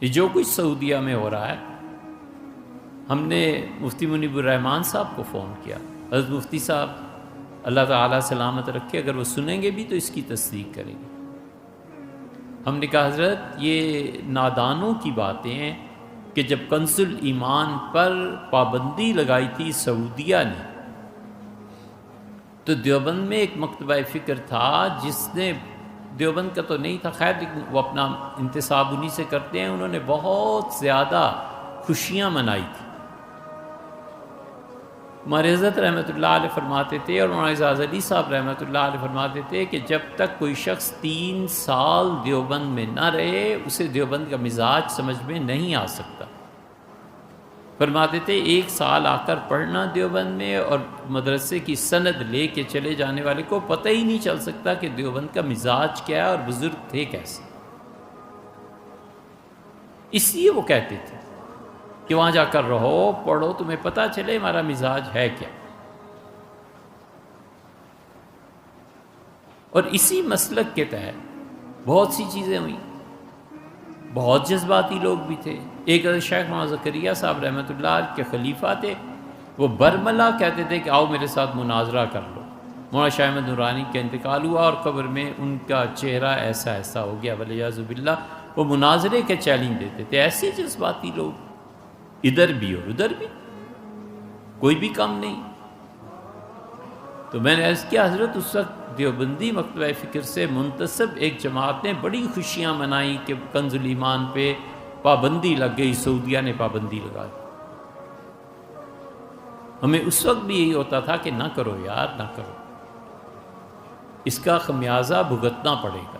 یہ جو کچھ سعودیہ میں ہو رہا ہے، ہم نے مفتی منیب الرحمان صاحب کو فون کیا. حضرت مفتی صاحب اللہ تعالیٰ سلامت رکھے، اگر وہ سنیں گے بھی تو اس کی تصدیق کریں گے. ہم نے کہا حضرت یہ نادانوں کی باتیں ہیں کہ جب کنز الایمان پر پابندی لگائی تھی سعودیہ نے، تو دیوبند میں ایک مکتبہ فکر تھا جس نے، دیوبند کا تو نہیں تھا خیر، لیکن وہ اپنا انتساب انہی سے کرتے ہیں، انہوں نے بہت زیادہ خوشیاں منائی تھی. ہمارے حضرت رحمۃ اللہ علیہ فرماتے تھے، اور مولانا اعجاز علی صاحب رحمۃ اللہ علیہ فرماتے تھے کہ جب تک کوئی شخص 3 سال دیوبند میں نہ رہے اسے دیوبند کا مزاج سمجھ میں نہیں آ سکتا. فرماتے تھے 1 سال آ کر پڑھنا دیوبند میں اور مدرسے کی سند لے کے چلے جانے والے کو پتہ ہی نہیں چل سکتا کہ دیوبند کا مزاج کیا ہے اور بزرگ تھے کیسے. اس لیے وہ کہتے تھے کہ وہاں جا کر رہو، پڑھو، تمہیں پتہ چلے ہمارا مزاج ہے کیا. اور اسی مسلک کے تحت بہت سی چیزیں ہوئیں. بہت جذباتی لوگ بھی تھے. ایک حضرت شیخ مولانا زکریا صاحب رحمۃ اللہ علیہ کے خلیفہ تھے، وہ برملا کہتے تھے کہ آؤ میرے ساتھ مناظرہ کر لو. مولانا شاہ احمد نورانی کا انتقال ہوا اور قبر میں ان کا چہرہ ایسا ایسا ہو گیا والعیاذ باللہ. وہ مناظرے کے چیلنج دیتے تھے. ایسے جذباتی لوگ ادھر بھی اور ادھر بھی، کوئی بھی کم نہیں. تو میں نے عرض کیا حضرت اس وقت دیوبندی مکتبہ فکر سے منتسب ایک جماعت نے بڑی خوشیاں منائیں کہ کنز الایمان پہ پابندی لگ گئی، سعودیہ نے پابندی لگا دی. ہمیں اس وقت بھی یہی ہوتا تھا کہ نہ کرو یار، نہ کرو، اس کا خمیازہ بھگتنا پڑے گا.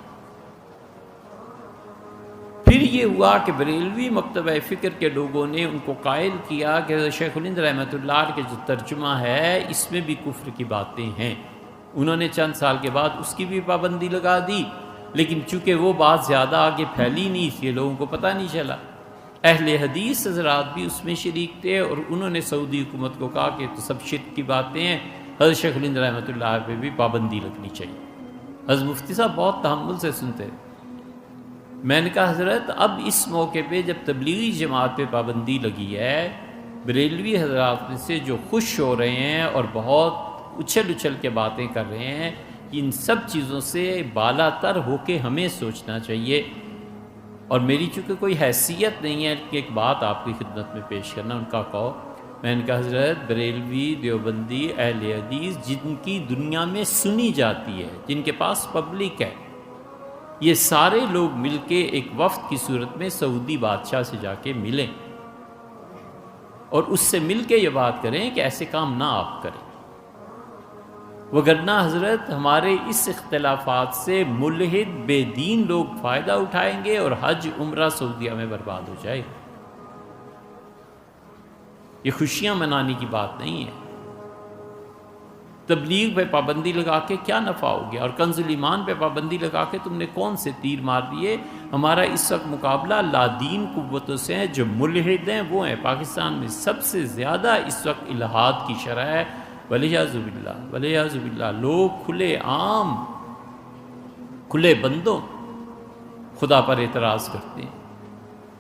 پھر یہ ہوا کہ بریلوی مکتبہ فکر کے لوگوں نے ان کو قائل کیا کہ شیخ الہند رحمۃ اللہ علیہ کے جو ترجمہ ہے اس میں بھی کفر کی باتیں ہیں. انہوں نے چند سال کے بعد اس کی بھی پابندی لگا دی، لیکن چونکہ وہ بات زیادہ آگے پھیلی نہیں اس لیے لوگوں کو پتہ نہیں چلا. اہل حدیث حضرات بھی اس میں شریک تھے اور انہوں نے سعودی حکومت کو کہا کہ تو سب شرک کی باتیں ہیں، حضرت شیخ الہند رحمۃ اللہ علیہ پہ بھی پابندی لگنی چاہیے. حضرت مفتی صاحب بہت تحمل سے سنتے. میں نے کہا حضرت اب اس موقع پہ جب تبلیغی جماعت پہ پابندی لگی ہے، بریلوی حضرات میں سے جو خوش ہو رہے ہیں اور بہت اچھل اچھل کے باتیں کر رہے ہیں، ان سب چیزوں سے بالا تر ہو کے ہمیں سوچنا چاہیے. اور میری چونکہ کوئی حیثیت نہیں ہے کہ ایک بات آپ کی خدمت میں پیش کرنا، ان کا کہو. میں نے کہا حضرت بریلوی، دیوبندی، اہل حدیث جن کی دنیا میں سنی جاتی ہے، جن کے پاس پبلک ہے، یہ سارے لوگ مل کے ایک وفد کی صورت میں سعودی بادشاہ سے جا کے ملیں اور اس سے مل کے یہ بات کریں کہ ایسے کام نہ آپ کریں. وگرنہ حضرت ہمارے اس اختلافات سے ملحد بے دین لوگ فائدہ اٹھائیں گے اور حج عمرہ سعودیہ میں برباد ہو جائے. یہ خوشیاں منانے کی بات نہیں ہے. تبلیغ پہ پابندی لگا کے کیا نفع ہو گیا، اور کنز الایمان پہ پابندی لگا کے تم نے کون سے تیر مار دیے. ہمارا اس وقت مقابلہ لادین قوتوں سے ہے جو ملحد ہیں، وہ ہیں. پاکستان میں سب سے زیادہ اس وقت الحاد کی شرح ہے، والعیاذ باللہ والعیاذ باللہ. لوگ کھلے عام، کھلے بندوں خدا پر اعتراض کرتے ہیں،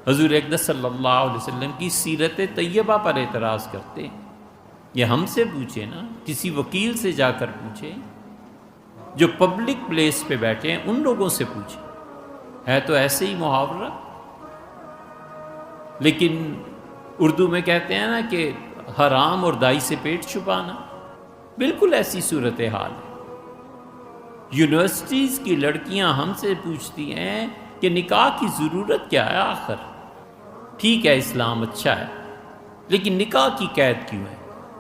حضور اقدس صلی اللہ علیہ وسلم کی سیرت طیبہ پر اعتراض کرتے ہیں. یہ ہم سے پوچھیں نا، کسی وکیل سے جا کر پوچھیں، جو پبلک پلیس پہ بیٹھے ہیں ان لوگوں سے پوچھیں. ہے تو ایسے ہی محاورہ. لیکن اردو میں کہتے ہیں نا کہ حرام اور دائی سے پیٹ چھپانا، بالکل ایسی صورتحال ہے. یونیورسٹیز کی لڑکیاں ہم سے پوچھتی ہیں کہ نکاح کی ضرورت کیا ہے آخر. ٹھیک ہے اسلام اچھا ہے، لیکن نکاح کی قید کیوں ہے؟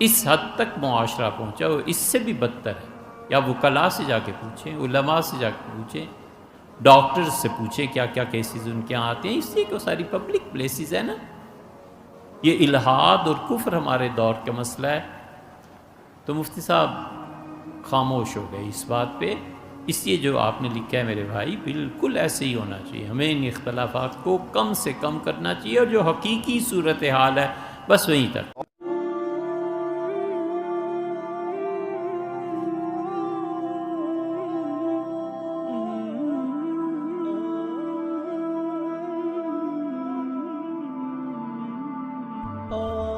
اس حد تک معاشرہ پہنچا ہو. اس سے بھی بدتر ہے. یا وکلاء سے جا کے پوچھیں، علماء سے جا کے پوچھیں، ڈاکٹر سے پوچھیں کیا کیا کیسز ان کے یہاں آتے ہیں. اس لیے کہ وہ ساری پبلک پلیسز ہیں نا. یہ الحاد اور کفر ہمارے دور کا مسئلہ ہے. تو مفتی صاحب خاموش ہو گئے اس بات پہ. اس لیے جو آپ نے لکھا ہے میرے بھائی بالکل ایسے ہی ہونا چاہیے. ہمیں ان اختلافات کو کم سے کم کرنا چاہیے، اور جو حقیقی صورتحال ہے بس وہیں تک. Oh